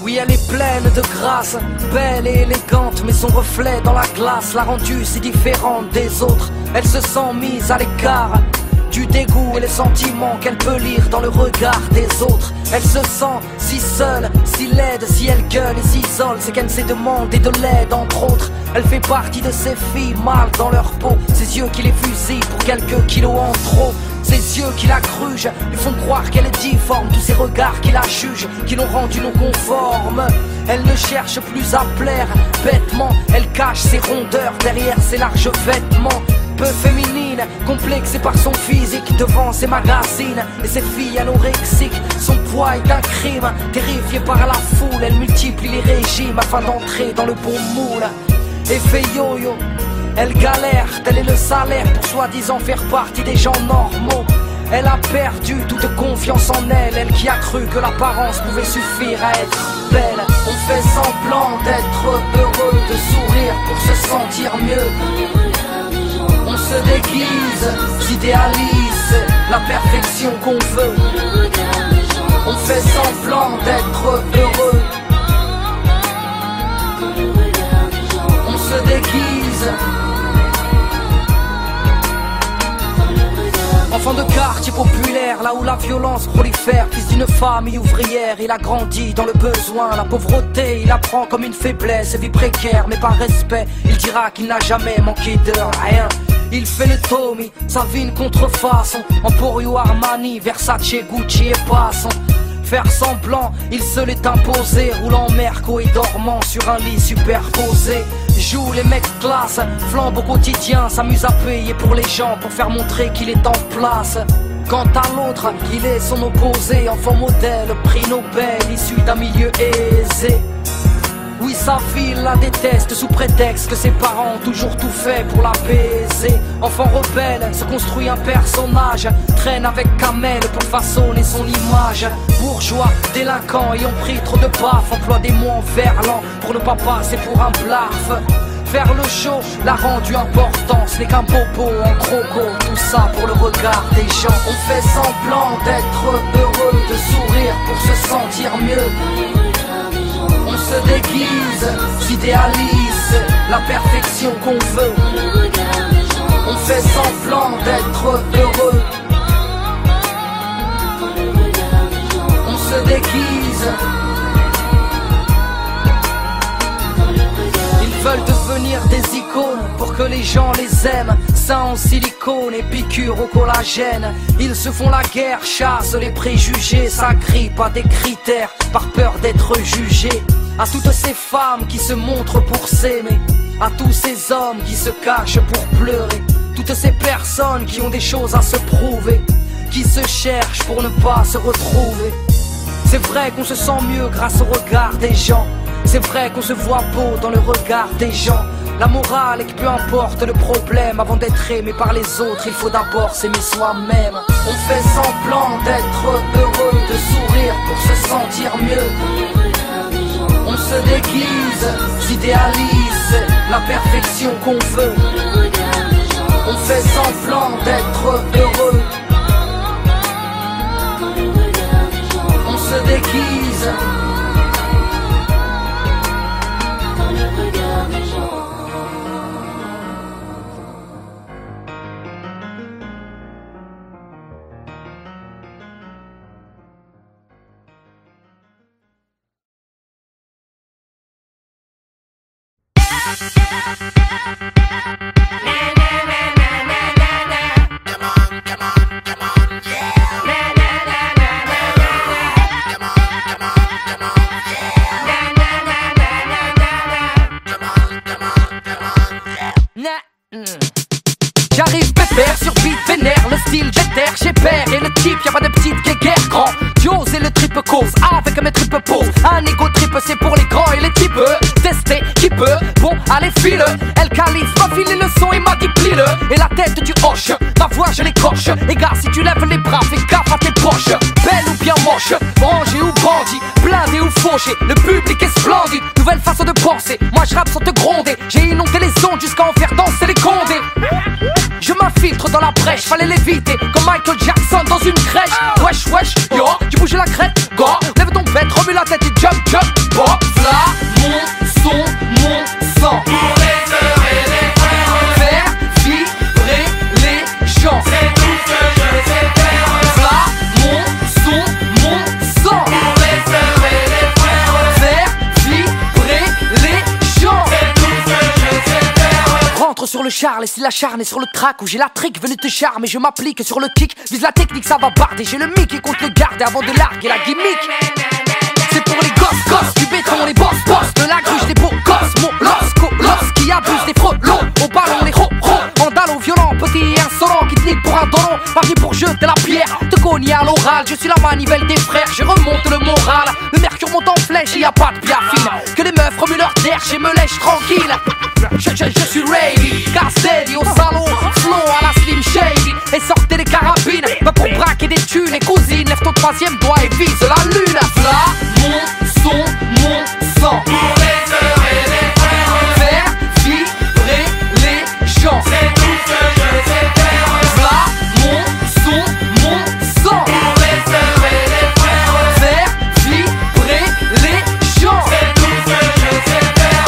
Oui, elle est pleine de grâce, belle et élégante, mais son reflet dans la glace l'a rendue si différente des autres. Elle se sent mise à l'écart du dégoût et les sentiments qu'elle peut lire dans le regard des autres. Elle se sent si seule, si laide, si elle gueule et s'isole, c'est qu'elle s'est demandé de l'aide entre autres. Elle fait partie de ces filles mal dans leur peau, ses yeux qui les fusillent pour quelques kilos en trop. Ses yeux qui la grugent, lui font croire qu'elle est difforme. Tous ces regards qui la jugent, qui l'ont rendue non conforme. Elle ne cherche plus à plaire, bêtement. Elle cache ses rondeurs derrière ses larges vêtements. Peu féminine, complexée par son physique devant ses magazines et ses filles anorexiques. Son poids est un crime, terrifiée par la foule. Elle multiplie les régimes afin d'entrer dans le bon moule. Effet yo-yo, elle galère, tel est le salaire pour soi-disant faire partie des gens normaux. Elle a perdu toute confiance en elle, elle qui a cru que l'apparence pouvait suffire à être belle. On fait semblant d'être heureux, de sourire pour se sentir mieux. On se déguise, s'idéalise la perfection qu'on veut. On fait semblant d'être heureux. On se déguise. Enfant de quartier populaire, là où la violence prolifère. Fils d'une famille ouvrière, il a grandi dans le besoin. La pauvreté, il apprend comme une faiblesse. Vie précaire, mais par respect, il dira qu'il n'a jamais manqué de rien. Il fait le Tommy, sa vie une contrefaçon. Emporio, Armani, Versace, Gucci et passant. Faire semblant, il se l'est imposé. Roulant Merco et dormant sur un lit superposé. Joue les mecs classe, flambe au quotidien. S'amuse à payer pour les gens, pour faire montrer qu'il est en place. Quant à l'autre, il est son opposé. Enfant modèle, prix Nobel, issu d'un milieu aisé. Oui, sa fille la déteste sous prétexte que ses parents ont toujours tout fait pour l'apaiser. Enfant rebelle, se construit un personnage, traîne avec Kamel pour façonner son image. Bourgeois, délinquant, ayant pris trop de baffes, emploie des mots en verlan pour ne pas passer pour un blaf. Faire le show l'a rendu important, ce n'est qu'un bobo en croco, tout ça pour le regard des gens. On fait semblant d'être heureux, de sourire pour se sentir mieux. On se déguise, s'idéalise la perfection qu'on veut. On fait semblant d'être heureux. On se déguise. Ils veulent devenir des icônes pour que les gens les aiment. Seins en silicone et piqûres au collagène. Ils se font la guerre, chassent les préjugés, s'agrippent à des critères par peur d'être jugés. À toutes ces femmes qui se montrent pour s'aimer, à tous ces hommes qui se cachent pour pleurer, toutes ces personnes qui ont des choses à se prouver, qui se cherchent pour ne pas se retrouver. C'est vrai qu'on se sent mieux grâce au regard des gens. C'est vrai qu'on se voit beau dans le regard des gens. La morale est que peu importe le problème, avant d'être aimé par les autres, il faut d'abord s'aimer soi-même. On fait semblant d'être heureux, de sourire pour se sentir mieux. On se déguise, s'idéalise la perfection qu'on veut. On fait semblant d'être heureux. On se déguise. J'arrive pépère sur beat vénère, le style déter, j'ai peur et le type, y'a pas de petite guéguerre grand. Dios et le trip cause, avec mes tripes pose. Un ego trip c'est pour les grands et les types. Tester qui peut, bon allez file. Elle calife, m'a filé le son et m'a dit plie-le. Et la tête du hoche, ma voix je l'écorche. Les gars si tu lèves les bras, fais gaffe à tes poches. Belle ou bien moche, rangée ou bandit, blindé ou fauché, le public est splendide. Nouvelle façon de penser, moi je rappe sans te gronder. J'ai inondé les ondes jusqu'à en faire danser les condés. Je m'infiltre dans la brèche, fallait l'éviter comme Michael Jackson dans une crèche. Wesh wesh, yo, tu bouges la crête, go. Lève ton bête, remue la tête et jump jump, sur le char, laisse l'acharné sur le track où j'ai la trick, venez te charmer, je m'applique sur le kick, vise la technique, ça va barder, j'ai le mic et compte le garder avant de larguer la gimmick. C'est pour les gosses du béton, les boss de la gruche, des beaux gosses, mon los qui abuse des frelons, au ballon, les vandales violents, petit insolent qui te nique pour un dolon, la vie pour jeter la pierre, te cogner à l'oral, je suis la manivelle des frères, je remonte le moral, le mercure monte en flèche, y a pas de biafine, que les meufs remuent leur terre, je me lèche tranquille. Je suis ready, Castetti au salon, flow à la Slim Shady, et sortez les carabines, va pour braquer des thunes, et cousine, lève ton troisième doigt et vise la lune. Là, mon son, mon sang, pour les heures et les frères, faire vibrer les gens, c'est tout ce que je sais faire. Là, mon son, mon sang, pour les heures et les frères, faire vibrer les gens, c'est tout ce que je sais faire.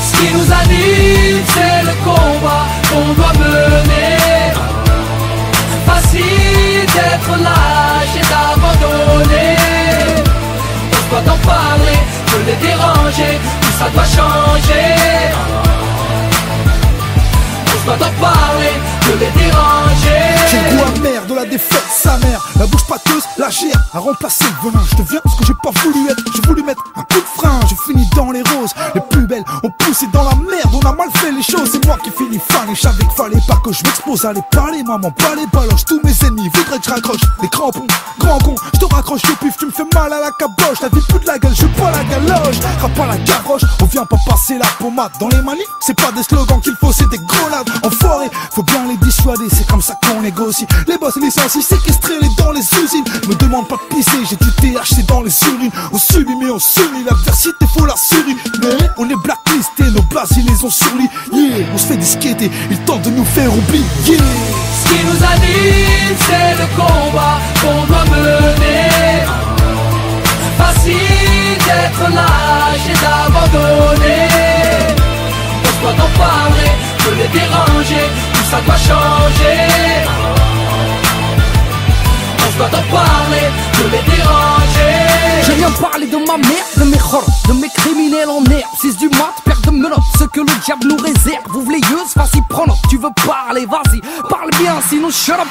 Ce qui nous anime, c'est le combat qu'on doit mener. Facile d'être lâche et d'abandonner. On doit en parler, de les déranger, tout ça doit changer. On doit en parler, de les déranger. J'ai le goût amer de la défaite, sa mère. La bouche pâteuse, la gère, a remplacé le venin. Je deviens ce que j'ai pas voulu être. J'ai voulu mettre un coup de frein. J'ai fini dans les roses, les plus belles ont poussé dans la merde. On a mal fait les choses, c'est moi qui finis fan. Et je savais qu'il fallait pas que je m'expose à les parler. Maman, pas les baloches, tous mes ennemis voudraient que je raccroche. Les crampons, grand con, je te raccroche le pif. Tu me fais mal à la caboche, la vie plus de la gueule, je veux pas la galoche. Rappe pas la gavroche, on vient pas passer la pommade. Dans les manifs, c'est pas des slogans qu'il faut, c'est des grenades. Enfoirés, faut bien les dissuader, c'est comme ça qu'on négocie. Les boss licencient, séquestrer les dans les usines. Me demande pas de pisser, j'ai du THC dans les urines. On subit mais on s'unit, l'adversité faut la survie. Mais on est blacklistés, nos places ils les ont sur lit. Yeah, on se fait disqueter, ils tentent de nous faire oublier. Ce qui nous anime, c'est le combat qu'on doit mener. Facile d'être lâche et d'abandonner. On doit en parler, de les déranger, tout ça doit changer. On doit en parler, de les déranger. Je viens parler de ma mère, de mes horreurs, de mes criminels en herbe. 6 du mat, paire de menottes, ce que le diable nous réserve. Ouvre les yeux, vas-y, prends note. Tu veux parler, vas-y, parle bien, sinon shut up.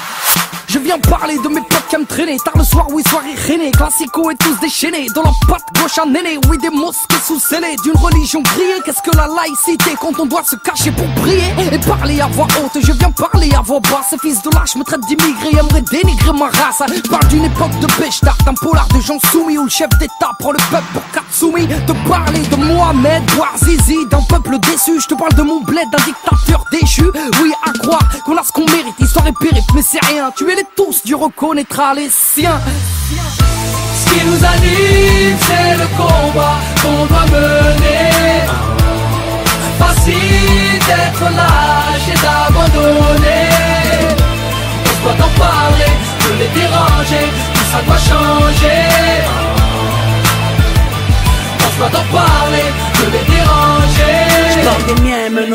Je viens parler de mes potes qui aiment traîner tard le soir, oui, soirée rainée. Classico et tous déchaînés, dans la patte gauche un aîné. Oui, des mosquées sous-scellées, d'une religion grillée. Qu'est-ce que la laïcité quand on doit se cacher pour prier et parler à voix haute, je viens parler à voix basse. Ces fils de lâche me traitent d'immigré, aimeraient dénigrer ma race. Parle d'une époque de Béchtard, d'un polar de gens soumis, où le chef d'état prend le peuple pour Katsumi. Te parler de Mohamed, Bouazizi, d'un peuple déçu. Je te parle de mon bled, d'un dictateur déchu. Oui, à croire qu'on a ce qu'on mérite, histoire et périph', mais c'est rien. Tuez-les tous, Dieu reconnaîtra les siens. Ce qui nous anime, c'est le combat qu'on doit mener. Facile d'être lâche et d'abandonner. On doit en parler, de les déranger, tout ça doit changer. On doit en parler, de les déranger.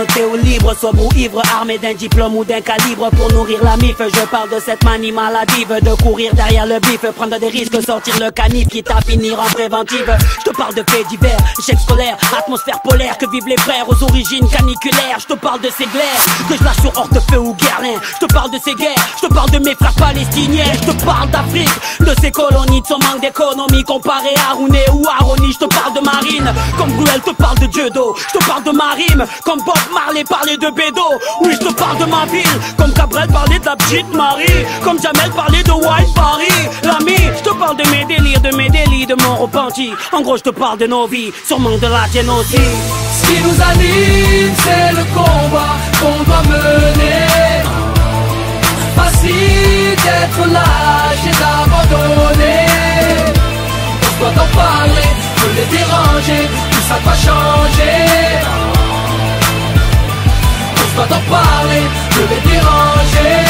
communauté ou libre, sobre ou ivre, armé d'un diplôme ou d'un calibre pour nourrir la mif. Je parle de cette manie maladive de courir derrière le bif, prendre des risques, sortir le canif, quitte à finir en préventive. Je te parle de faits divers, échecs scolaires, atmosphère polaire que vivent les frères aux origines caniculaires. Je te parle de ces glaires que je lâche sur Hortefeux ou Guerlain. Je te parle de ces guerres, je te parle de mes frères palestiniens. Je te parle d'Afrique, de ses colonies, de son manque d'économie comparé à Rouné ou à Rony. Je te parle de Marine, comme Bruel te parle de Dieudo. Je te parle de ma rime, comme Bob Marley parlait de Bédo. Oui, je te parle de ma ville, comme Cabrel parlait de la petite Marie, comme Jamel parlait de White Paris. L'ami, je te parle de mes délires, de mon repenti. En gros, je te parle de nos vies, sûrement de la tienne aussi. Ce qui nous anime, c'est le combat qu'on doit mener. Facile d'être lâche et d'abandonner. On doit en parler, de les déranger, tout ça doit changer. On doit en parler, de les déranger.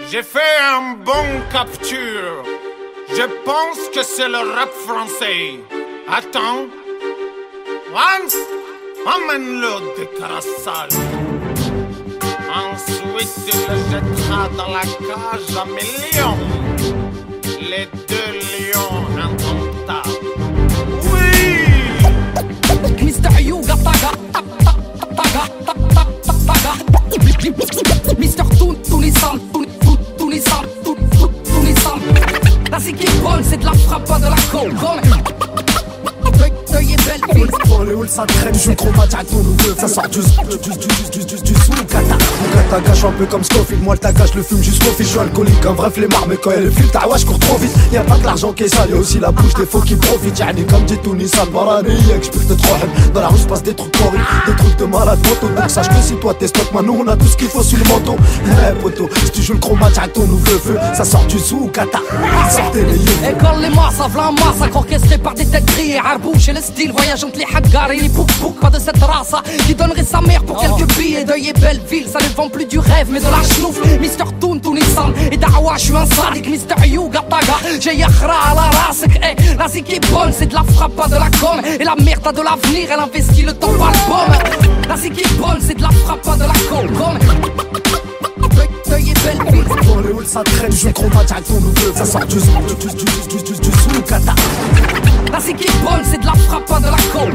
J'ai fait un bon capture. Je pense que c'est le rap français. Attends. Hans, emmène-le de Carassal. Ensuite, tu le jetteras dans la cage à millions. Les deux lions indomptables. Oui! Mr. Yuga Taga, Mr. Tunisan, la c'est qui est bonne, c'est de la frappe, pas de la colle. Deuil et belle fille. Dans les halls ça traîne, je suis chromatique ton nouveau. Ça sort du Soukata. Mon gâche un peu comme Scofield, moi le tagage le fume jusqu'au fil. Je suis alcoolique, un vrai flemmard, mais quand elle est file, ta ouais, je cours trop vite. Y'a pas que l'argent qui est sale, y'a aussi la bouche des faux qui profitent. Y'a comme dit Tunisan, Barani, que j'peux te trop. Dans la rue se passe des trucs horribles, des trucs de malade moto. Donc sache que si toi t'es stock, maintenant on a tout ce qu'il faut sous le manteau. Eh poto, si tu joues le chromatique ton nouveau feu, ça sort du Soukata. Sortez les yeux. École les masses, v'là masse, orchestré par des têtes grillées. Arbouche et le style, voyage entre les haggars et les pouk-pouk. Pas de cette race qui donnerait sa mère pour quelques billets. Deuil et belle ville, ça ne vend plus du rêve mais de la chenouf. Mister Toon, Tunisan et Dawa, je suis un sadique. Mister Yuga Taga, j'ai Yakhra à la race. Eh, la zik est bonne, c'est de la frappe, pas de la com. Et la merde a de l'avenir, elle investit le temps par le pomme. La zik est bonne, c'est de la frappe, pas de la com. Deuil et belle ville. Dans les halls ça traîne, je chromatique ton nouveau. Ça sort du Soukata. La zik est bonne, c'est de la frappe, pas de la com.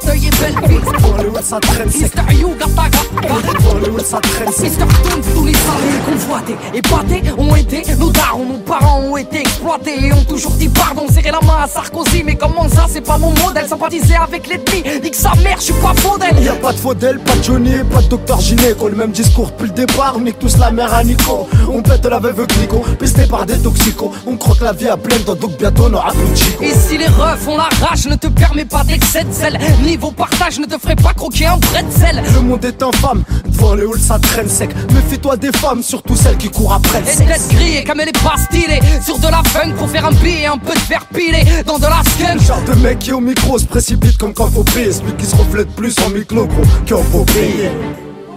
Deuil et belle ville. Dans les halls ça traîne, c'est Mister Yuga Taga. dans les halls ça traîne, c'est Mister Toon, Tunisan, convoités, épatés, ont été, nos darons, nos parents ont été exploités et ont toujours dit pardon, serrer la main à Sarkozy. Mais comment ça, c'est pas mon modèle, sympathiser avec l'ennemi, nique sa mère, je suis pas faux d'elle. Y'a pas de Faudel, pas de Johnny, pas de Docteur Gynéco. Le même discours depuis le départ, on nique tous la mère à Nico. On pète la veuve Clico, pisté par des toxicos. On croque la vie à pleine dents, donc bientôt on aura plus de chico. Et si les refs ont la rage, ne te permets pas d'excès de zèle. Niveau partage, ne te ferai pas croquer un bretzel. Le monde est infâme, devant les halls ça traîne sec. Méfie-toi des femmes, surtout celles qui courent après le Et sexe. tête grillée comme elle est pas stylée. Sur de la funk pour faire un billet, un peu de fer pilé dans de la skunk. Genre de mec qui au micro se précipite comme quand faut prier. Celui qui se reflète plus en micro gros qu'en faut prier.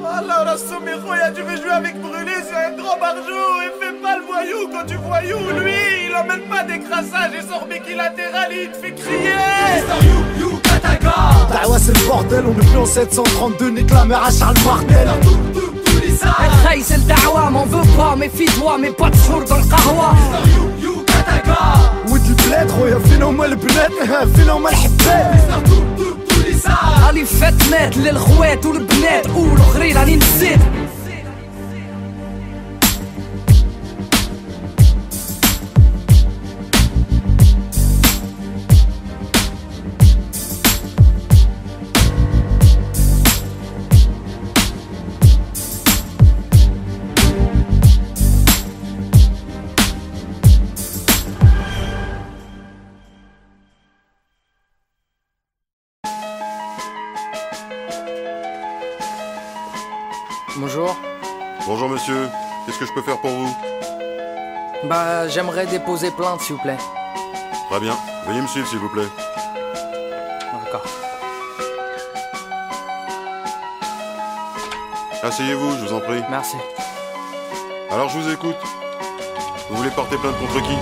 Voilà, on a son micro, tu veux jouer avec Brûlé, c'est un grand barjou. Et fais pas le voyou quand tu voyou. Lui, il emmène pas des crassages et son biquilatéral, il te fait crier. Bah ouais c'est le bordel, on est plus en 732, nique la mère à Charles Martel. Hey, c'est le dawa, m'en veux pas, méfie-toi, mais pas de four dans le kahwa. ود البلاد خويا فينا هما البنات فينا هما الحبات. راني فات مات للخوات والبنات والاخرين راني نسيت. Bonjour. Bonjour monsieur, qu'est-ce que je peux faire pour vous? Bah, j'aimerais déposer plainte, s'il vous plaît. Très bien, veuillez me suivre s'il vous plaît. D'accord. Asseyez-vous, je vous en prie. Merci. Alors je vous écoute. Vous voulez porter plainte contre qui?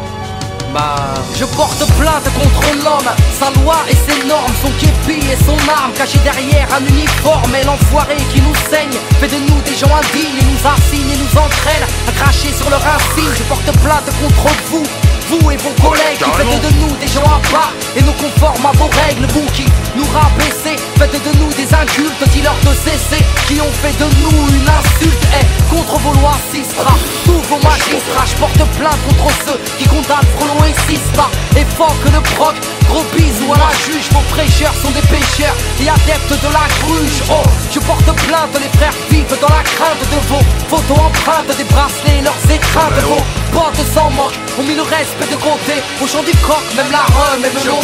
Bah, je porte plainte contre l'homme. Sa loi et ses normes, son képi et son arme caché derrière un uniforme. Et l'enfoiré qui nous saigne fait de nous des gens indignes. Il nous assigne et nous entraîne à cracher sur leur insigne. Je porte plainte contre vous, vous et vos collègues qui faites de nous des gens à part et nous conforment à vos règles. Vous qui nous rabaissez, faites de nous des incultes, dis-leur de cesser, qui ont fait de nous une insulte. Et contre vos lois Sistra, tous vos magistrats. Je porte plainte contre ceux qui condamnent Frelon et Sista. Et fort que le proc, gros bisous à la juge. Vos prêcheurs sont des pécheurs et adeptes de la gruge. Oh, je porte plainte, les frères vivent dans la crainte de vos photos empreintes, des bracelets et leurs étreintes. Vos potes s'en moquent, ont mis le respect de côté. Au chant du coq, même la rhum est menotée.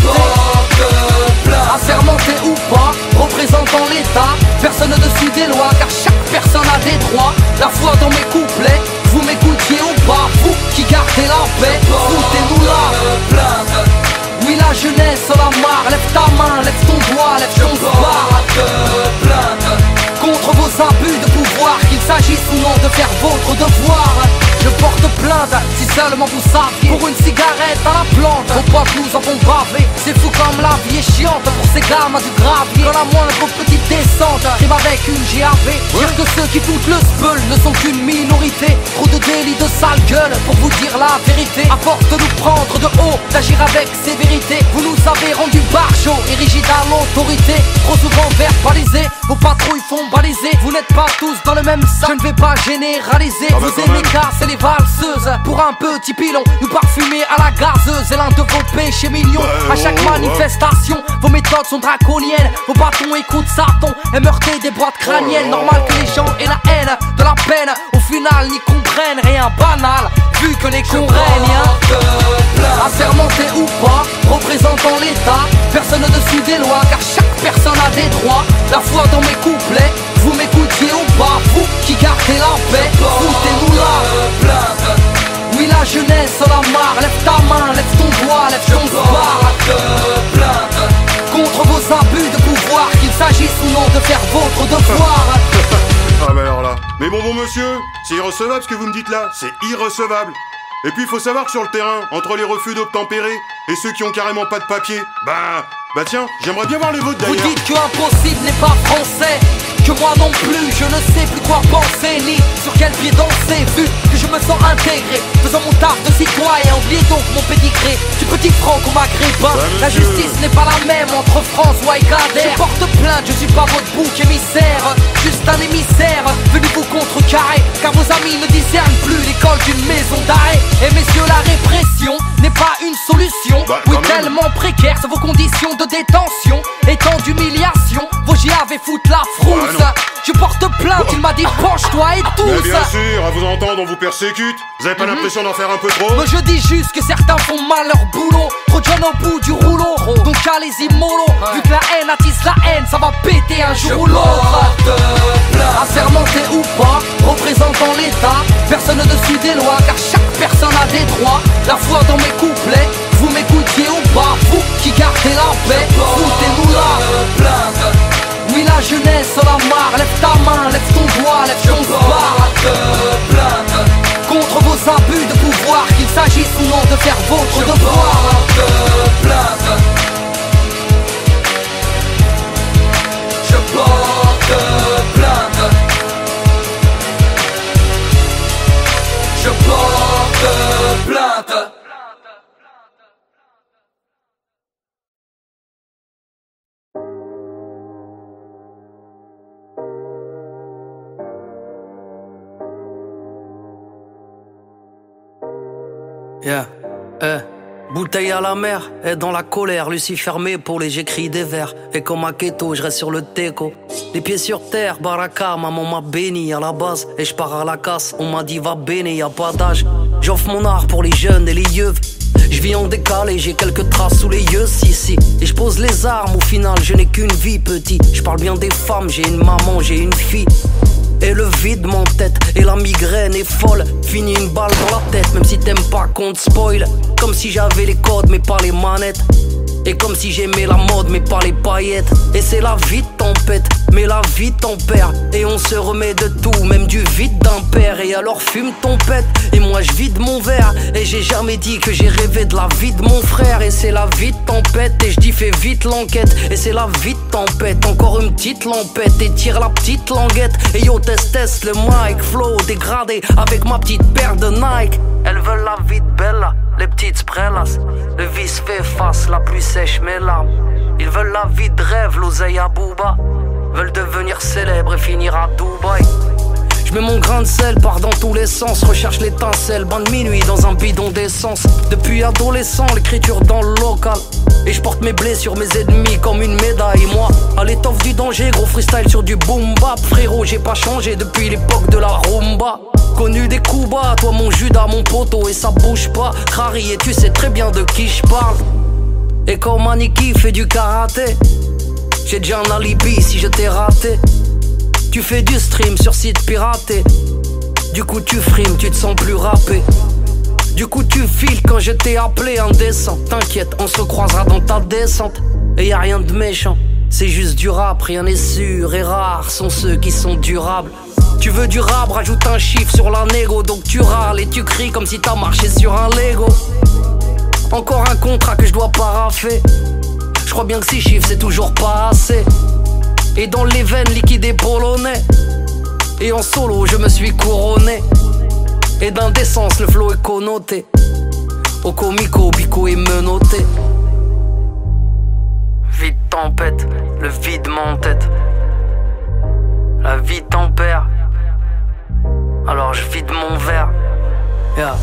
Assermenté ou pas, représentant l'État, personne au-dessus des lois, car chaque personne a des droits. La foi dans mes couplets, vous m'écoutiez ou pas, vous qui gardez la paix, foutez-nous là. Oui, la jeunesse en a marre, lève ta main, lève ton doigt, lève ton bar. Contre vos abus de pouvoir, qu'il s'agisse ou non de faire votre devoir. Je porte plainte, si seulement vous saviez, pour une cigarette à la plante. Vos potes nous en font baver, c'est fou comme la vie est chiante pour ces gamins du gravier. Quand la moindre petite descente rime avec une GAV. Dire que ceux qui foutent le speul ne sont qu'une minorité. Trop de délits de sale gueule pour vous dire la vérité. À force de nous prendre de haut, d'agir avec sévérité, vous nous avez rendu barjots et rigides à l'autorité. Trop souvent verbalisés, vos patrouilles font baliser. Vous n'êtes pas tous dans le même sac, je ne vais pas généraliser. Vous aimez casser les valseuses pour un petit pilon, nous parfumer à la gazeuse. Et l'un de vos péchés millions, à chaque manifestation, vos méthodes sont draconiennes. Vos bâtons écoutent Satan et meurter des boîtes crâniennes. Normal que les gens aient la haine de la peine, au final n'y comprennent rien, banal, vu que les cons règnent. Assermenté ou pas, représentant l'État, personne au-dessus des lois, car chaque personne a des droits. La foi dans mes couplets, vous m'écoutiez ou pas, vous qui gardez la paix, foutez-nous là. Oui, la jeunesse en a marre, lève ta main, lève ton doigt, lève ton bar. Contre vos abus de pouvoir, qu'il s'agisse ou non de faire votre devoir. Ah bah alors là. Mais bon monsieur, c'est irrecevable ce que vous me dites là, c'est irrecevable. Et puis il faut savoir que sur le terrain, entre les refus d'obtempérer et ceux qui ont carrément pas de papier, bah tiens, j'aimerais bien voir les vôtres d'ailleurs. Vous dites que impossible n'est pas français, que moi non plus, je ne sais plus quoi penser, ni sur quel pied danser, vu que je me sens intégré, faisant mon taf de citoyen, oubliez donc mon pédigré, du petit franc au maghrébin. La justice n'est pas la même entre François et Kader. Je porte plainte, je suis pas votre bouc émissaire, juste un émissaire, venu vous contrecarrer, car vos amis ne discernent plus l'école d'une maison d'arrêt. Et messieurs, la répression n'est pas une solution, oui tellement précaire sont vos conditions de détention, et tant d'humiliation, vos GAV foutent la frousse. Je porte plainte, il m'a dit penche-toi et tous. Mais bien sûr, à vous entendre on vous persécute. Vous avez pas l'impression d'en faire un peu trop? Mais je dis juste que certains font mal leur boulot, trop de jeunes au bout du rouleau, donc allez-y mollo. Vu que la haine attise la haine, ça va péter un jour ou l'autre. Assermenté ou pas, représentant l'État, personne au-dessus des lois, car chaque personne a des droits. La foi dans mes couplets, vous m'écoutiez ou pas, vous qui gardez la paix, foutez-nous là. Oui, la jeunesse en a marre, lève ta main, lève ton doigt, lève ton bar. Contre vos abus de pouvoir, qu'il s'agisse ou non de faire votre devoir. Je porte plainte. Je porte plainte. Yeah, bouteille à la mer, et dans la colère, Lucie fermée pour les j'écris des vers. Et comme à Keto, je reste sur le teco. Les pieds sur terre, baraka, maman m'a béni à la base. Et je pars à la casse, on m'a dit va béné, y'a pas d'âge. J'offre mon art pour les jeunes et les yeux. Je vis en décalé, j'ai quelques traces sous les yeux, si. Et je pose les armes, au final je n'ai qu'une vie, petit. Je parle bien des femmes, j'ai une maman, j'ai une fille. Et le vide m'entête, et la migraine est folle. Fini une balle dans la tête, même si t'aimes pas qu'on te spoil. Comme si j'avais les codes mais pas les manettes. Et comme si j'aimais la mode mais pas les paillettes. Et c'est la vie de tempête, mais la vie tempère. Et on se remet de tout, même du vide d'un père. Et alors fume ton pète, et moi je vide mon verre. Et j'ai jamais dit que j'ai rêvé de la vie de mon frère. Et c'est la vie de tempête, et je dis fais vite l'enquête. Et c'est la vie de tempête, encore une petite lampette. Et tire la petite languette, et yo test le mic. Flow dégradé, avec ma petite paire de Nike. Elles veulent la vie de Bella, les petites sprellas. Le vice fait face, la pluie sèche mes larmes. Ils veulent la vie de rêve, l'oseille à Booba. Veulent devenir célèbres et finir à Dubaï. Je mets mon grain de sel, pars dans tous les sens. Recherche l'étincelle, bain de minuit dans un bidon d'essence. Depuis adolescent, l'écriture dans le local. Et je porte mes blessures, mes ennemis comme une médaille. Moi, à l'étoffe du danger, gros freestyle sur du boom bap. Frérot, j'ai pas changé depuis l'époque de la rumba. Connu des coups bas, toi mon Judas, mon poteau. Et ça bouge pas, Rari, et tu sais très bien de qui je parle. Et quand Maniki fait du karaté, j'ai déjà un alibi si je t'ai raté. Tu fais du stream sur site piraté. Du coup tu frimes, tu te sens plus rappé. Du coup tu files quand je t'ai appelé indécent. T'inquiète, on se croisera dans ta descente. Et y a rien de méchant, c'est juste du rap. Rien n'est sûr et rares sont ceux qui sont durables. Tu veux du rap, rajoute un chiffre sur la négo. Donc tu râles et tu cries comme si t'as marché sur un Lego. Encore un contrat que je dois paraffer. Je crois bien que 6 chiffres c'est toujours pas assez. Et dans les veines liquidées polonais. Et en solo je me suis couronné. Et d'indécence le flow est connoté. Au comico, bico est menotté. Vide tempête, le vide m'entête. La vie tempère. Alors je vide mon verre. Yeah.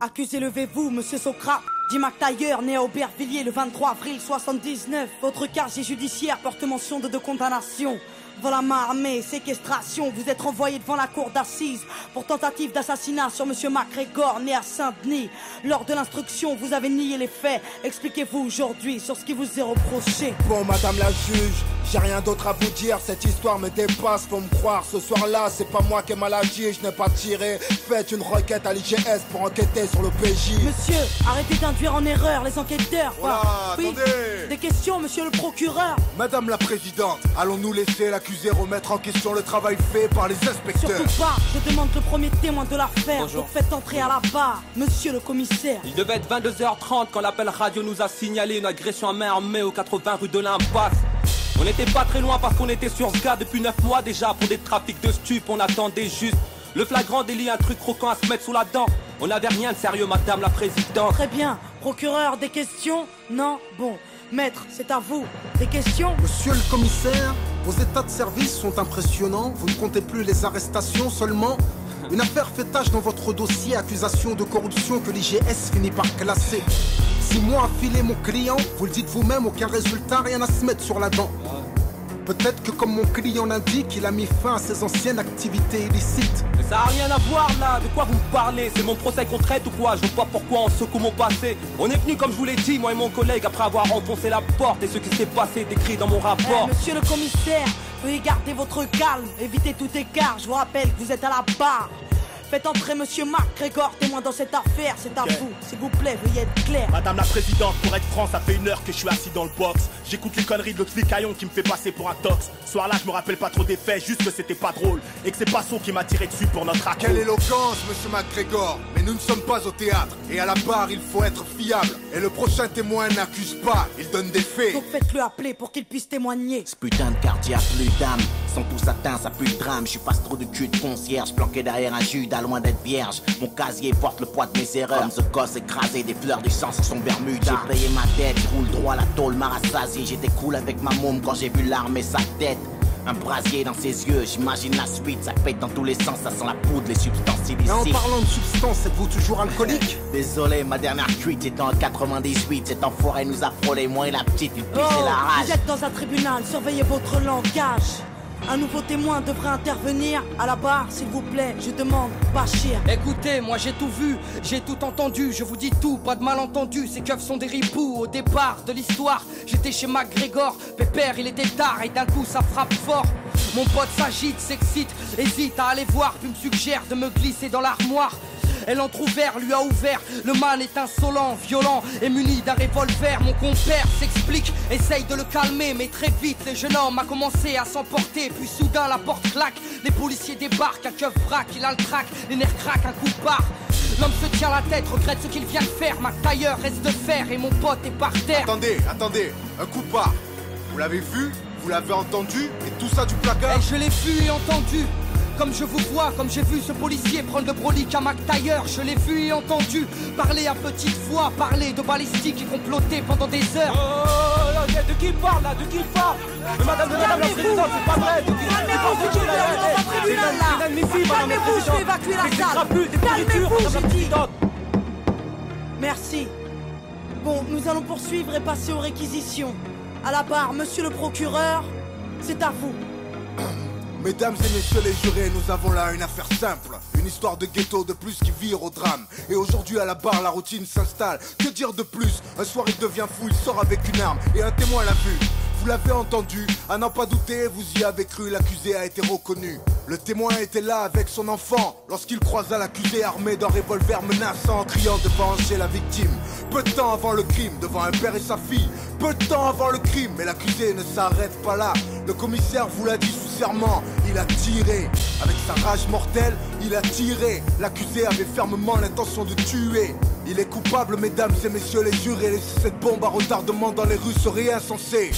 Accusé, levez-vous, monsieur Socrate. Dimac Tailleur, né à Aubervilliers le 23 avril 79. Votre casier judiciaire porte mention de 2 condamnations. Vol à main armée, séquestration. Vous êtes renvoyé devant la cour d'assises pour tentative d'assassinat sur monsieur MacGregor, né à Saint-Denis. Lors de l'instruction, vous avez nié les faits. Expliquez-vous aujourd'hui sur ce qui vous est reproché. Bon, madame la juge, j'ai rien d'autre à vous dire. Cette histoire me dépasse, faut me croire. Ce soir-là, c'est pas moi qui ai mal agi, je n'ai pas tiré. Faites une requête à l'IGS pour enquêter sur le PJ. Monsieur, arrêtez d'induire en erreur les enquêteurs. Voilà, oui, attendez. des questions, monsieur le procureur. Madame la présidente, allons-nous laisser l'accusé remettre en question le travail fait par les inspecteurs? Surtout pas, je demande le premier témoin de l'affaire. Donc faites entrer à la barre, monsieur le commissaire. Il devait être 22h30 quand l'appel radio nous a signalé une agression à main armée au 80 rue de l'Impasse. On n'était pas très loin parce qu'on était sur ce gars depuis 9 mois déjà pour des trafics de stupes. On attendait juste le flagrant délit, un truc croquant à se mettre sous la dent. On n'avait rien de sérieux, madame la présidente. Très bien. Procureur, des questions? Non? Bon. Maître, c'est à vous. Des questions? Monsieur le commissaire, vos états de service sont impressionnants. Vous ne comptez plus les arrestations seulement. Une affaire fait tache dans votre dossier, accusation de corruption que l'IGS finit par classer. 6 mois à filer mon client, vous le dites vous-même, aucun résultat, rien à se mettre sur la dent. Peut-être que comme mon client l'indique, il a mis fin à ses anciennes activités illicites. Mais ça a rien à voir là, de quoi vous me parlez? C'est mon procès qu'on traite ou quoi? Je vois pas pourquoi on secoue mon passé. On est venu comme je vous l'ai dit, moi et mon collègue, après avoir enfoncé la porte. Et ce qui s'est passé est décrit dans mon rapport. Monsieur le commissaire, veuillez garder votre calme, évitez tout écart. Je vous rappelle que vous êtes à la barre. Faites entrer monsieur MacGregor, témoin dans cette affaire, c'est à vous. S'il vous plaît, veuillez être clair. Madame la présidente, pour être franc, ça fait 1 heure que je suis assis dans le box. J'écoute les conneries de l'autre flicaillon qui me fait passer pour un tox. Ce soir-là, je me rappelle pas trop des faits, juste que c'était pas drôle. Et que c'est Passo qui m'a tiré dessus pour notre accord. Quelle éloquence, monsieur MacGregor. Mais nous ne sommes pas au théâtre. Et à la barre, il faut être fiable. Et le prochain témoin n'accuse pas, il donne des faits. Donc faites-le appeler pour qu'il puisse témoigner. Ce putain de quartier a plus d'âme. Sont tous atteints, ça pue le drame. Je suis pas trop de cul de concierge planqué derrière un Judas. gars loin d'être vierge. Mon casier porte le poids de mes erreurs. Comme ce gosse écrasé, des fleurs du sang sur son Bermuda. J'ai payé ma dette, je roule droit, la tôle m'a rassasié. J'étais cool avec ma môme quand j'ai vu l'arme et sa tête. Un brasier dans ses yeux, j'imagine la suite. Ça pète dans tous les sens, ça sent la poudre, les substances illicites. Mais en parlant de substances, êtes-vous toujours alcoolique? Désolé, ma dernière cuite c'était en 98. Cet enfoiré nous a frôlé, moi et la petite, il pissait la rage. Vous êtes dans un tribunal, surveillez votre langage. Un nouveau témoin devrait intervenir. À la barre, s'il vous plaît, je demande Bachir. Écoutez, moi j'ai tout vu, j'ai tout entendu. Je vous dis tout, pas de malentendu. Ces keufs sont des ripoux. Au départ de l'histoire, j'étais chez MacGregor. Pépère, il était tard et d'un coup ça frappe fort. Mon pote s'agite, s'excite, hésite à aller voir, puis me suggère de me glisser dans l'armoire. Elle entrouvert, lui a ouvert. Le man est insolent, violent et muni d'un revolver. Mon compère s'explique, essaye de le calmer, mais très vite le jeune homme a commencé à s'emporter. Puis soudain la porte claque, les policiers débarquent, un keuf braque, il a le trac, les nerfs craquent, un coup part. L'homme se tient la tête, regrette ce qu'il vient de faire. Ma tailleur reste de fer et mon pote est par terre. Attendez, un coup part. Vous l'avez vu, vous l'avez entendu, et tout ça du placard. Et je l'ai vu et entendu. Comme je vous vois, comme j'ai vu ce policier prendre le brolic à McTayer, je l'ai vu et entendu parler à petite voix, parler de balistique et comploter pendant des heures. Oh, de qui il parle là? De qui il parle? Madame la présidente, c'est pas vrai. Calmez-vous, je vais évacuer la salle. Calmez-vous, j'ai dit. Merci. Bon, nous allons poursuivre et passer aux réquisitions. À la barre, monsieur le procureur, c'est à vous. Mesdames et messieurs les jurés, nous avons là une affaire simple. Une histoire de ghetto de plus qui vire au drame. Et aujourd'hui à la barre, la routine s'installe. Que dire de plus? Un soir il devient fou, il sort avec une arme et un témoin l'a vu. Vous l'avez entendu, à n'en pas douter, vous y avez cru, l'accusé a été reconnu. Le témoin était là avec son enfant lorsqu'il croisa l'accusé armé d'un revolver menaçant, criant de venger la victime. Peu de temps avant le crime, devant un père et sa fille. Peu de temps avant le crime, mais l'accusé ne s'arrête pas là. Le commissaire vous l'a dit sous serment, il a tiré. Avec sa rage mortelle, il a tiré. L'accusé avait fermement l'intention de tuer. Il est coupable, mesdames et messieurs les jurés. Laisser cette bombe à retardement dans les rues serait insensé.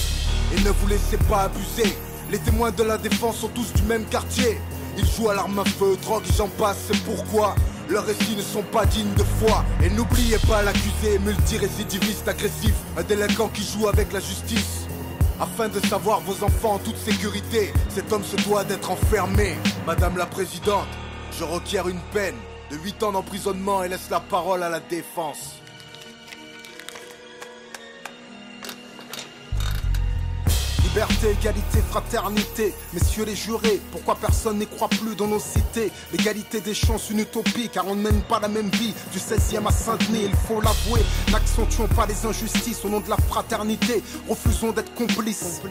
Et ne vous laissez pas abuser. Les témoins de la défense sont tous du même quartier. Ils jouent à l'arme à feu, drogue et j'en passe, c'est pourquoi leurs récits ne sont pas dignes de foi. Et n'oubliez pas l'accusé, multirécidiviste agressif, un délinquant qui joue avec la justice. Afin de savoir vos enfants en toute sécurité, cet homme se doit d'être enfermé. Madame la Présidente, je requiers une peine de 8 ans d'emprisonnement et laisse la parole à la défense. Liberté, égalité, fraternité, messieurs les jurés, pourquoi personne n'y croit plus dans nos cités? L'égalité des chances, une utopie, car on ne mène pas la même vie. Du 16e à Saint-Denis, il faut l'avouer, n'accentuons pas les injustices au nom de la fraternité. Refusons d'être complices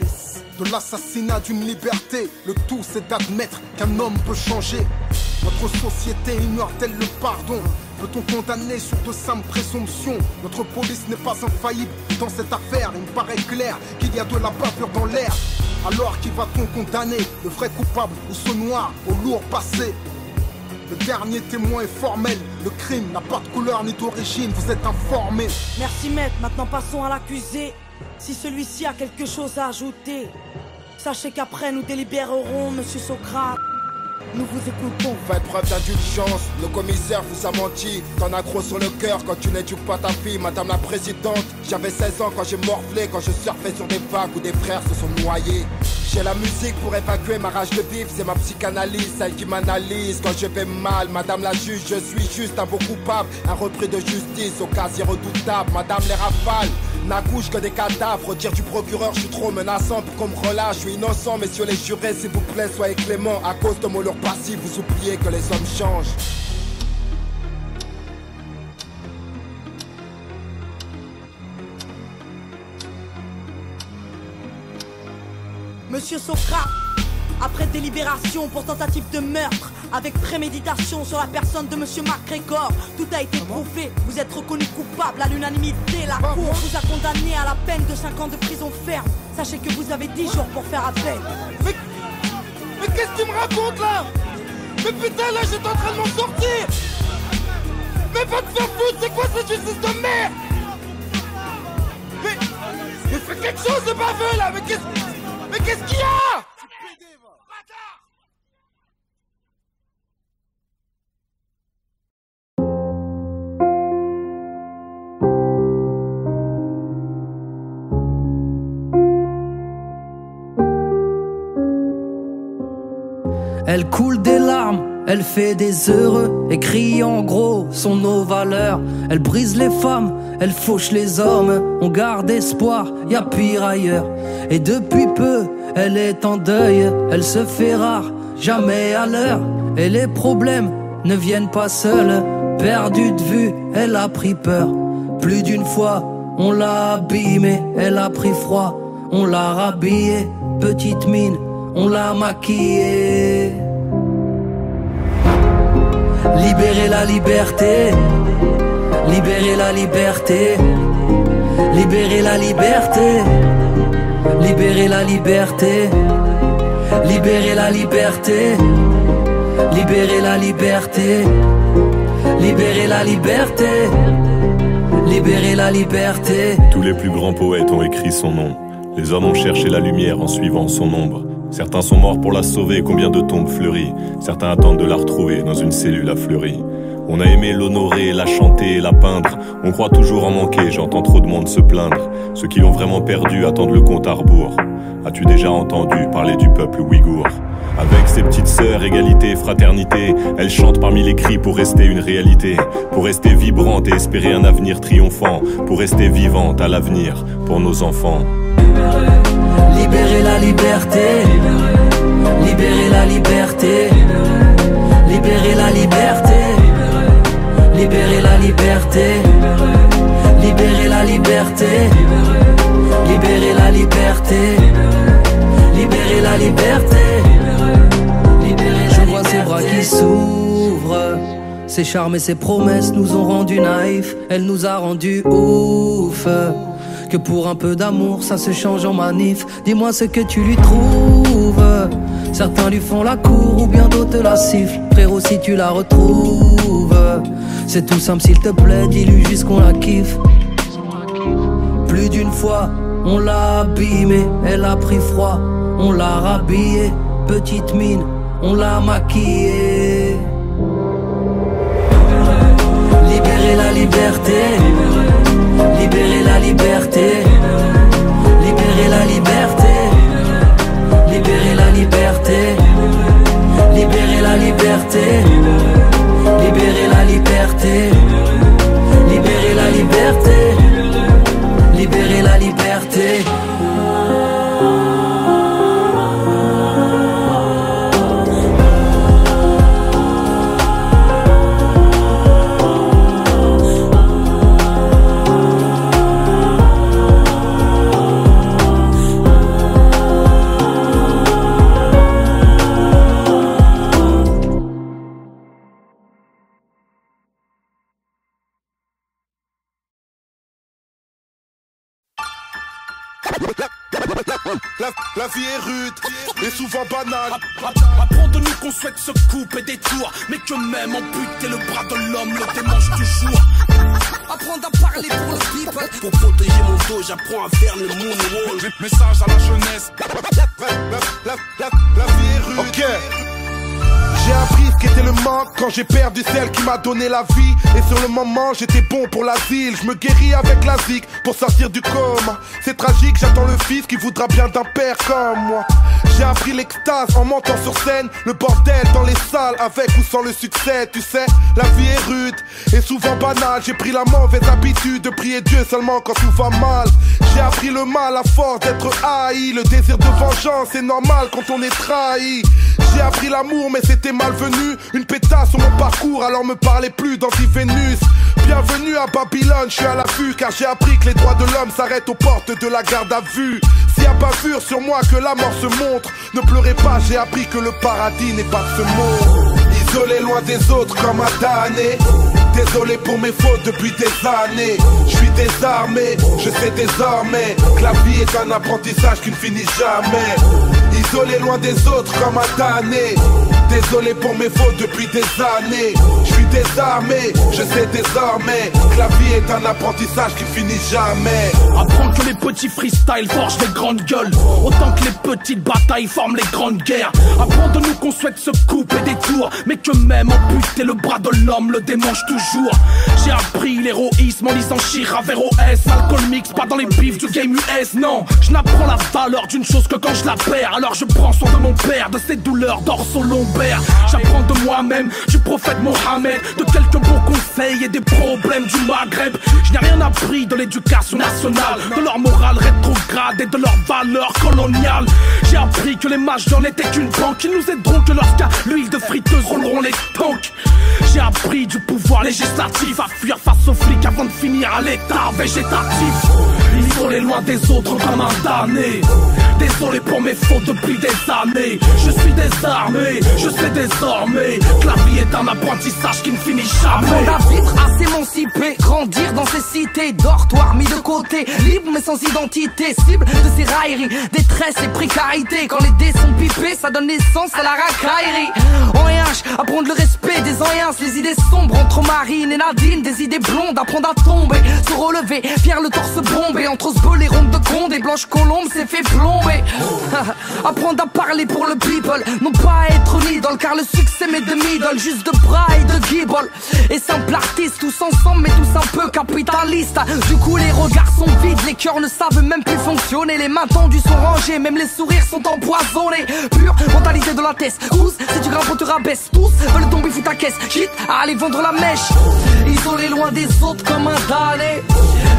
de l'assassinat d'une liberté. Le tout c'est d'admettre qu'un homme peut changer. Notre société ignore-t-elle le pardon? Peut-on condamner sur de simples présomptions? Notre police n'est pas infaillible dans cette affaire. Il me paraît clair qu'il y a de la bavure dans l'air. Alors qui va-t-on condamner? Le vrai coupable ou ce noir au lourd passé? Le dernier témoin est formel. Le crime n'a pas de couleur ni d'origine. Vous êtes informés. Merci maître, maintenant passons à l'accusé. Si celui-ci a quelque chose à ajouter, sachez qu'après nous délibérerons, monsieur Socrate. Nous vous écoutons. Faites preuve d'indulgence, le commissaire vous a menti. T'en as gros sur le cœur quand tu n'éduques pas ta fille, madame la présidente. J'avais 16 ans quand j'ai morflé, quand je surfais sur des vagues où des frères se sont noyés. J'ai la musique pour évacuer ma rage de vivre, c'est ma psychanalyse, celle qui m'analyse quand je vais mal. Madame la juge, je suis juste un beau coupable, un repris de justice au casier redoutable. Madame les rafales n'accouchent que des cadavres. Dire du procureur, je suis trop menaçant pour qu'on me relâche. Je suis innocent, messieurs les jurés, s'il vous plaît, soyez clément. À cause de mon lourd passif, vous oubliez que les hommes changent. Monsieur Socrate, après délibération pour tentative de meurtre avec préméditation sur la personne de monsieur MacGregor, tout a été prouvé. Vous êtes reconnu coupable à l'unanimité. La cour vous a condamné à la peine de 5 ans de prison ferme. Sachez que vous avez 10 jours pour faire appel. Mais qu'est-ce que tu me racontes là? Mais putain, là j'étais en train de m'en sortir. Mais va te faire foutre, c'est quoi cette justice de merde? Mais fais quelque chose de baveux là. Mais qu'est-ce qu'il y a? Elle coule des larmes, elle fait des heureux, écrit en gros sont nos valeurs. Elle brise les femmes, elle fauche les hommes, on garde espoir, y a pire ailleurs. Et depuis peu, elle est en deuil, elle se fait rare, jamais à l'heure. Et les problèmes ne viennent pas seuls, perdue de vue, elle a pris peur. Plus d'une fois, on l'a abîmée, elle a pris froid, on l'a rhabillée. Petite mine, on l'a maquillée. Libérer la liberté, libérer la liberté, libérer la liberté, libérer la liberté, libérer la liberté, libérer la liberté, libérer la liberté, libérer la liberté. Tous les plus grands poètes ont écrit son nom. Les hommes ont cherché la lumière en suivant son ombre. Certains sont morts pour la sauver, combien de tombes fleuries. Certains attendent de la retrouver dans une cellule à fleurie. On a aimé l'honorer, la chanter, la peindre. On croit toujours en manquer, j'entends trop de monde se plaindre. Ceux qui l'ont vraiment perdu attendent le compte à rebours. As-tu déjà entendu parler du peuple ouïghour? Avec ses petites sœurs, égalité, fraternité, elle chante parmi les cris pour rester une réalité, pour rester vibrante et espérer un avenir triomphant, pour rester vivante à l'avenir pour nos enfants. Libérer la liberté, libérer la liberté, libérer la liberté, libérer la liberté, libérer la liberté, libérer la liberté, libérer la liberté. Je vois ses bras qui s'ouvrent, ses charmes et ses promesses nous ont rendus naïfs. Elle nous a rendus ouf. Que pour un peu d'amour ça se change en manif. Dis-moi ce que tu lui trouves. Certains lui font la cour ou bien d'autres la sifflent. Frérot si tu la retrouves, c'est tout simple s'il te plaît, dis-lui juste qu'on la kiffe. Plus d'une fois on l'a abîmée, elle a pris froid, on l'a rhabillée. Petite mine, on l'a maquillée. Libérer la liberté, libérer la liberté, libérer la liberté, libérer la liberté, libérer la liberté, libérer la liberté, libérer la liberté, libérer la liberté. La vie est rude et souvent banale. Apprends de nous qu'on souhaite se couper des tours, mais que même amputer le bras de l'homme le démange toujours. Apprendre à parler pour le people. Pour protéger mon dos, j'apprends à faire le moonwalk. Message à la jeunesse. La vie est rude. Ok. J'ai appris ce qu'était le manque quand j'ai perdu celle qui m'a donné la vie. Et sur le moment j'étais bon pour l'asile. Je me guéris avec la zik pour sortir du coma. C'est tragique, j'attends le fils qui voudra bien d'un père comme moi. J'ai appris l'extase en montant sur scène. Le bordel dans les salles avec ou sans le succès. Tu sais, la vie est rude et souvent banale. J'ai pris la mauvaise habitude de prier Dieu seulement quand tout va mal. J'ai appris le mal à force d'être haï. Le désir de vengeance c'est normal quand on est trahi. J'ai appris l'amour mais c'était malvenu. Une pétasse sur mon parcours alors me parlez plus d'anti-Vénus. Bienvenue à Babylone, je suis à l'affût car j'ai appris que les droits de l'homme s'arrêtent aux portes de la garde à vue. S'il y a bavure sur moi que la mort se montre, ne pleurez pas, j'ai appris que le paradis n'est pas de ce monde. Isolé loin des autres comme un damné. Désolé pour mes fautes depuis des années. Je suis désarmé, je sais désormais que la vie est un apprentissage qui ne finit jamais. Isolé loin des autres comme un damné. Désolé pour mes fautes depuis des années. Je suis désarmé, je sais désormais que la vie est un apprentissage qui finit jamais. Apprends que les petits freestyles forgent les grandes gueules, autant que les petites batailles forment les grandes guerres. Apprends de nous qu'on souhaite se couper des tours, mais que même amputer le bras de l'homme le démange toujours. J'ai appris l'héroïsme en lisant Chira vers OS. Alcool mix, pas dans les bifs du game US, non. Je n'apprends la valeur d'une chose que quand je la perds. Alors je prends soin de mon père, de ses douleurs dorsaux lombaires. J'apprends de moi-même, du prophète Mohammed, de quelques bons conseils et des problèmes du Maghreb. Je n'ai rien appris de l'éducation nationale, de leur morale rétrograde et de leurs valeurs coloniales. J'ai appris que les majors n'étaient qu'une banque, ils nous aideront que lorsqu'à l'huile de friteuse rouleront les tanks. J'ai appris du pouvoir législatif à fuir face aux flics avant de finir à l'état végétatif. Isolé loin des autres comme un damné. Désolé pour mes fautes depuis des années. Je suis désarmé, je sais désormais que la vie est un apprentissage qui ne finit jamais. Apprendre à vivre, à s'émanciper, grandir dans ces cités, dortoirs mis de côté, libre mais sans identité, cible de ces railleries, détresse et précarité. Quand les dés sont pipés, ça donne naissance à la racaillerie. En rien, apprendre le respect des anciens, les idées sombres entre Marine et Nadine, des idées blondes, apprendre à tomber, se relever, fier le torse bombé, entre ce les rondes de Conde et Blanche Colombe s'est fait plomber. Apprendre à parler pour le people, non pas à être une idole, car le succès m'est de middle, juste de bras et de guibole. Et simple artiste, tous ensemble mais tous un peu capitalistes. Du coup les regards sont vides, les cœurs ne savent même plus fonctionner, les mains tendues sont rangées, même les sourires sont empoisonnés. Pure mentalité de la tête, tous, si tu grimpes on te rabaisse, tous veulent tomber foutre ta caisse, quitte à aller vendre la mèche. Isolé loin des autres comme un damné.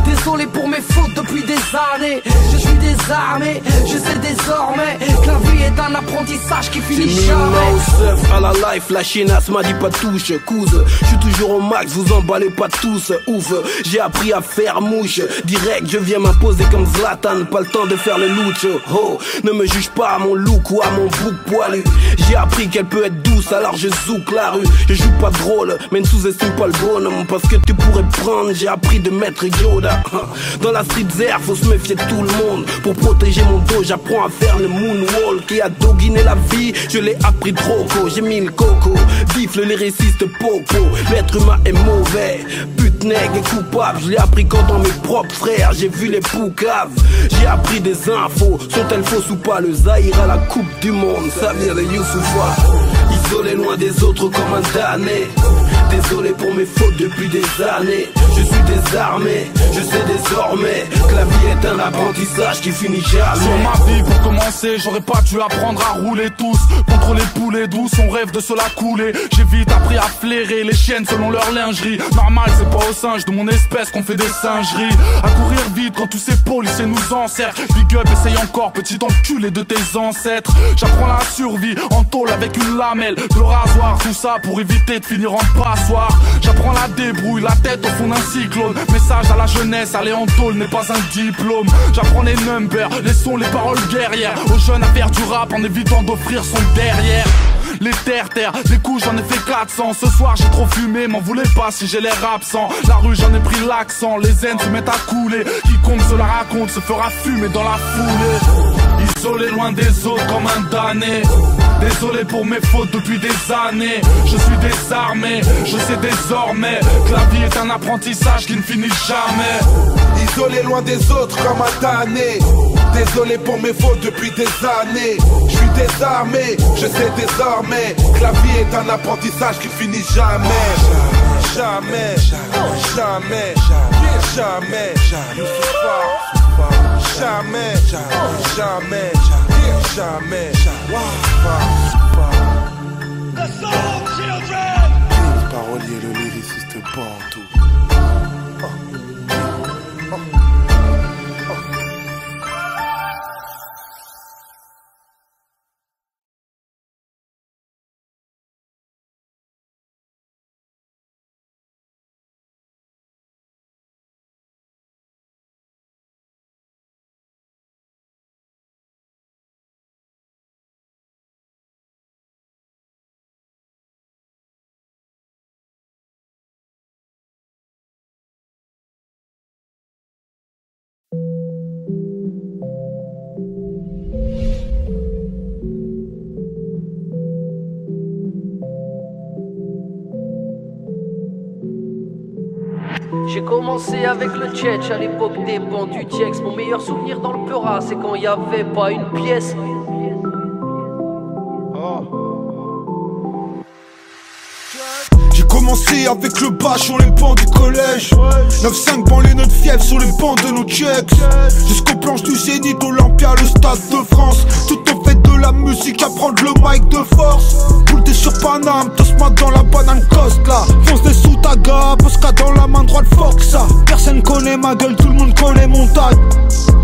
Désolé pour mes fautes depuis des années. Je suis désarmé, je sais désormais que la vie est un apprentissage qui finit jamais. À la life, la chienasse m'a dit pas touche, couse. Je suis toujours au max, vous emballez pas tous, ouf. J'ai appris à faire mouche, direct je viens m'imposer comme Zlatan. Pas le temps de faire le loot, oh. Ne me juge pas à mon look ou à mon bouc poilu. J'ai appris qu'elle peut être douce, alors je zouk la rue. Je joue pas drôle, mais ne sous-estime pas le bonhomme, parce que tu pourrais prendre, j'ai appris de maître Yoda. Dans la street zère, faut se méfier de tout le monde. Pour protéger mon dos, j'apprends à faire le moonwalk. Et à doguiner la vie, je l'ai appris trop tôt. J'ai mis le coco, vif le lyriciste popo. L'être humain est mauvais, pute nègre et coupable. Je l'ai appris quand dans mes propres frères, j'ai vu les poucaves. J'ai appris des infos, sont-elles fausses ou pas? Le Zaïre à la coupe du monde, ça vient de Youssoufa. Isolé loin des autres comme un damné. Désolé pour mes fautes depuis des années. Je suis désarmé, je sais désormais que la vie est un apprentissage qui finit jamais. Sur ma vie pour commencer, j'aurais pas dû apprendre à rouler tous. Contre les poulets douces, on rêve de se la couler. J'ai vite appris à flairer les chiennes selon leur lingerie. Normal, c'est pas aux singes de mon espèce qu'on fait des singeries. À courir vite quand tous ces policiers nous encerclent. Big up, essaye encore, petit enculé de tes ancêtres. J'apprends la survie en tôle avec une lamelle, de rasoir, tout ça pour éviter de finir en passoire. J'apprends la débrouille, la tête au fond d'un cyclone. Message à la jeunesse, aller en tôle n'est pas un diplôme. J'apprends les numbers, les sons, les paroles guerrières. Aux jeunes à faire du rap en évitant d'offrir son derrière. Les terre, des coups j'en ai fait 400. Ce soir j'ai trop fumé, m'en voulez pas si j'ai l'air absent. La rue j'en ai pris l'accent, les zen se mettent à couler. Quiconque se la raconte se fera fumer dans la foulée. Isolé loin des autres comme un damné. Désolé pour mes fautes depuis des années. Je suis désarmé, je sais désormais que la vie est un apprentissage qui ne finit jamais. Isolé loin des autres comme un damné. Désolé pour mes fautes depuis des années. Je suis désarmé, je sais désormais que la vie est un apprentissage qui finit jamais. Jamais, jamais, jamais, jamais, jamais, jamais. Le parolier, le lyriciste partout. J'ai commencé avec le Tchetch à l'époque des bancs du Tiex. Mon meilleur souvenir dans le Peura, c'est quand il y avait pas une pièce. J'ai commencé avec le bas sur les bancs du collège. 9-5 banlieue notre fièvre sur les bancs de nos checks. Jusqu'aux planches du Zénith, Olympia, le stade de France. Tout au fait de la musique à prendre le mic de force. Boule t'es sur Paname, tosse-moi dans la banane coste là. Fonce des sous ta gare, Posca dans la main droite, fuck ça. Personne connaît ma gueule, tout le monde connaît mon tag.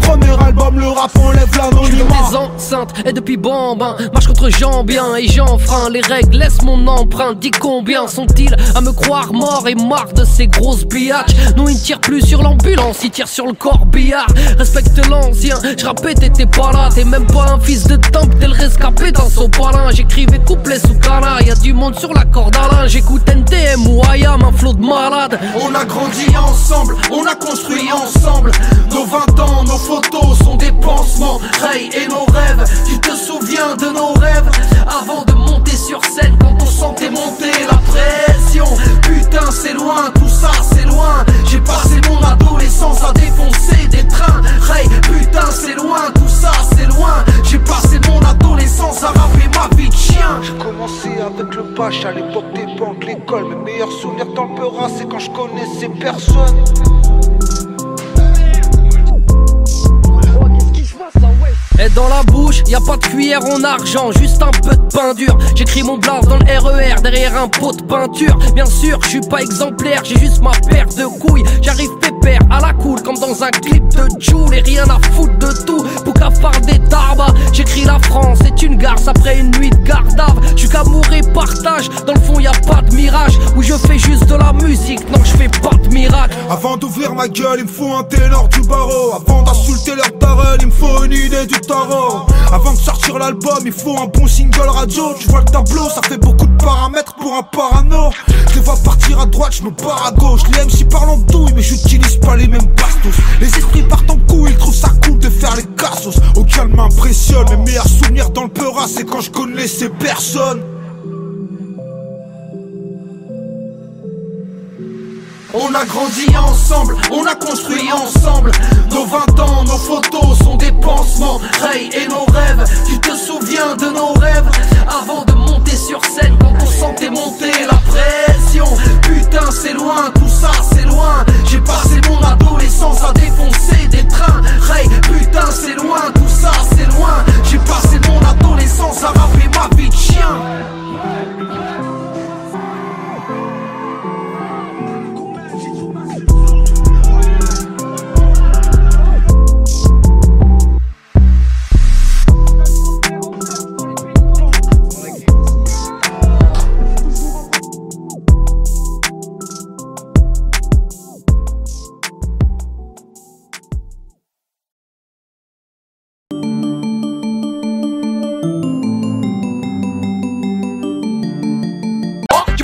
Premier album, le rap enlève l'anonymat. Des enceintes et depuis bambin, marche contre Jean-Bien et j'enfreins les règles, laisse mon empreinte. Dis combien sont-ils à me croire mort et marre de ces grosses biatches. Non, ils tirent plus sur l'ambulance, ils tirent sur le corbillard. Respecte l'ancien, j'rappais t'étais pas là. T'es même pas un fils de temple, t'es le rescapé dans son palin. J'écrivais couplets sous cana, y'a du monde sur la corde à linge. J'écoute NTM ou IAM, un flot de malade. On a grandi ensemble, on a construit ensemble. Nos 20 ans, nos photos sont des pansements. Ray et nos rêves, tu te souviens de nos rêves avant de monter sur scène quand on sentait monter la pression. Putain c'est loin, tout ça c'est loin. J'ai passé mon adolescence à défoncer des trains. Ray, putain c'est loin, tout ça c'est loin. J'ai passé mon adolescence à rapper ma vie de chien. J'ai commencé avec le Pache à l'époque des banques, l'école. Mes meilleurs souvenirs dans le Peura, c'est quand je connaissais personne. Et dans la bouche, y a pas de cuillère en argent, juste un peu de pain dur. J'écris mon blast dans le RER, derrière un pot de peinture. Bien sûr, je suis pas exemplaire, j'ai juste ma paire de couilles. J'arrive pépère, à la cool, comme dans un clip de Joule. Et rien à foutre de tout, pour cafarder Tarba. J'écris la France, c'est une garce après une nuit de gardave. J'suis qu'amour et partage, dans le fond y a pas de mirage. Où je fais juste de la musique, non je fais pas de miracle. Avant d'ouvrir ma gueule, il me faut un ténor du barreau. Avant d'insulter leur daronne, il me faut une idée du tarot. Avant de sortir l'album, il faut un bon single radio. Tu vois le tableau, ça fait beaucoup de paramètres pour un parano. Je les vois partir à droite, je me barre à gauche. Les MC parlent en douille, mais j'utilise pas les mêmes bastos. Les esprits partent en couille, ils trouvent ça cool de faire les cassos. Aucun ne m'impressionne, mes meilleurs souvenirs dans le Peura, c'est quand je connaissais personne. On a grandi ensemble, on a construit ensemble. Nos 20 ans, nos photos sont des pansements. Ray et nos rêves, tu te souviens de nos rêves avant de monter sur scène quand on sentait monter la pression. Putain c'est loin, tout ça c'est loin. J'ai passé mon adolescence à défoncer des trains. Ray, putain c'est loin, tout ça c'est loin. J'ai passé mon adolescence à rapper ma vie de chien.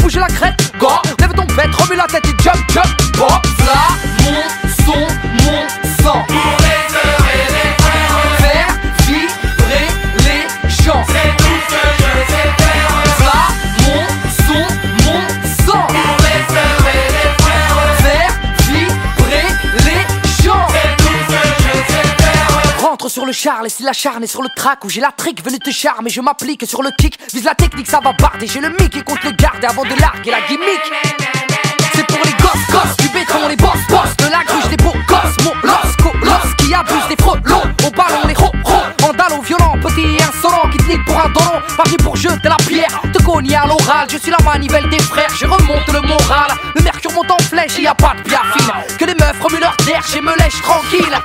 Bouge la crête, go, lève ton bête, remue la tête et jump, jump, pop, là, mon son, mon sang. Pour les heures et les frères, faire vibrer les gens. C'est tout ce que je sais faire. Là, mon son, mon sang. Pour les heures et les frères, faire vibrer les gens. C'est tout ce que je sais faire. Rentre sur le char, laisse l'acharné sur le track où j'ai la trick, venu te charmer, je m'applique sur le kick, vise la technique, ça va barder, j'ai le mic et compte le garder avant de larguer la gimmick. C'est pour les gosses, du béton, les boss, de la gruche, des beaux gosses, mon los, qui abuse des frelons, au ballon, les vandales violents, petit insolent qui te nique pour un dolon, parti pour jeter la pierre, te cogner à l'oral, je suis la manivelle des frères, je remonte le moral, le mercure monte en flèche, y a pas de biafine, que les meufs remuent leur terre, je me lèche tranquille.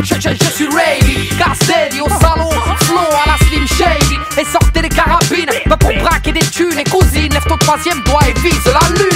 Je suis ready, Cassidy au salon, flow à la Slim Shady. Et sortez les carabines, va pour braquer des thunes et cousines. Lève ton troisième doigt et vise la lune.